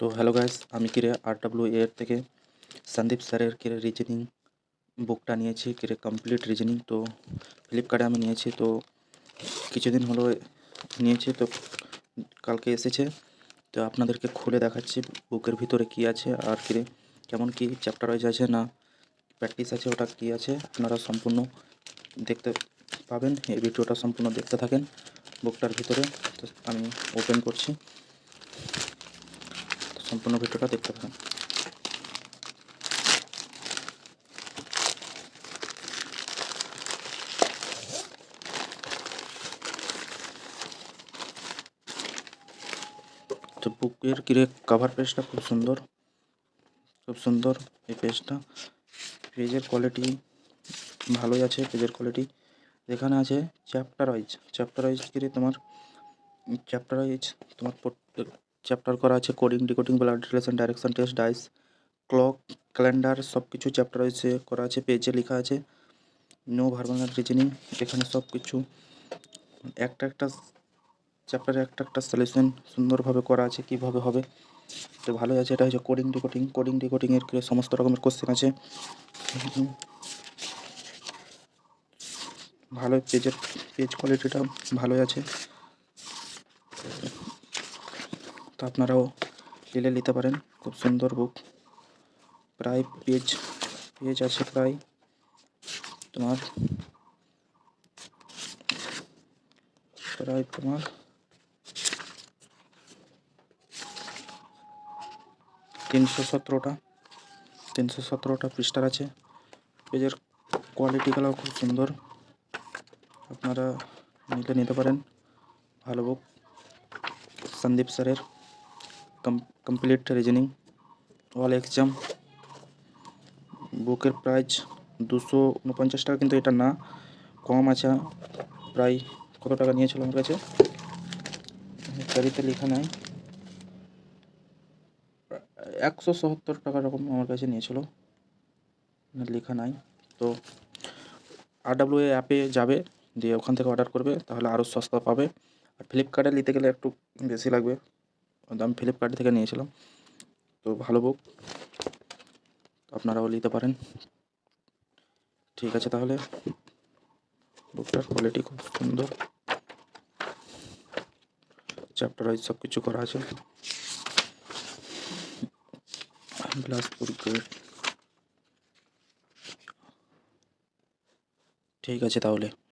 তো hello guys, আমি কিরে এর থেকে সন্দীপ স্যারের কিরে রিজনিং বুকটা নিয়েছি, কিরে কমপ্লিট রিজনিং। তো ফ্লিপকার্টে আমি নিয়েছি, তো কিছুদিন হলো নিয়েছি, তো কালকে এসেছে। তো আপনাদেরকে খুলে দেখাচ্ছি বুকের ভিতরে কি আছে আর কিরে কেমন কি চ্যাপ্টার ওয়াইজ আছে না প্র্যাকটিস আছে, ওটা কি আছে আপনারা সম্পূর্ণ দেখতে পাবেন। এই ভিডিওটা সম্পূর্ণ দেখতে থাকেন বুকটার ভিতরে। তো আমি ওপেন করছি, সম্পূর্ণ ভিডিওটা দেখতে থাকেন। তো বুকের কিরে কভার পেজটা খুব সুন্দর, খুব সুন্দর এই পেজটা। পেজের কোয়ালিটি ভালোই আছে, পেজের কোয়ালিটি। এখানে আছে চ্যাপ্টার ওয়াইজ কিরে তোমার চ্যাপ্টার ওয়াইজ তোমার চ্যাপ্টার করা আছে। Coding, decoding, blood relation, direction test, dice, clock, calendar সব কিছু চ্যাপ্টার ওয়াইজ করা আছে। পেজে লেখা আছে নো ভার্বাল রিজনিং। এখানে সব কিছু একটা একটা চ্যাপ্টারে একটা একটা সলিউশন সুন্দরভাবে করা আছে কীভাবে হবে। তো ভালোই আছে। এটা হচ্ছে কোডিং ডিকোডিংয়ের সমস্ত রকমের কোশ্চেন আছে। ভালোই পেজ কোয়ালিটিটা ভালোই আছে। তো আপনারাও নিতে পারেন, খুব সুন্দর বুক। প্রায় পেজ আছে প্রায় তোমার 317টা পৃষ্ঠার আছে। পেজের কোয়ালিটিগুলো খুব সুন্দর, আপনারা নিতে পারেন। ভালো বুক সন্দীপ স্যারের কমপ্লিট রিজনিং অল এক্সাম। বুকের প্রাইস 249 টাকা, কিন্তু এটা না, কম আছে। প্রায় কত টাকা নিয়েছিল আমার কাছে, গাড়িতে লেখা নাই, 170 টাকা রকম আমার কাছে নিয়েছিল, লেখা নাই। তো RWA অ্যাপে যাবে, দিয়ে ওখান থেকে অর্ডার করবে, তাহলে আরও সস্তা পাবে। আর ফ্লিপকার্টে নিতে গেলে একটু বেশি লাগবে, আমি ফ্লিপকার্ট থেকে নিয়েছিলাম। তো ভালো বুক, আপনারাও নিতে পারেন। ঠিক আছে, তাহলে বুকটার কোয়ালিটি খুব সুন্দর, চ্যাপ্টার ওয়াইজ সব কিছু করা আছে। বিলাসপুর গেট। ঠিক আছে তাহলে।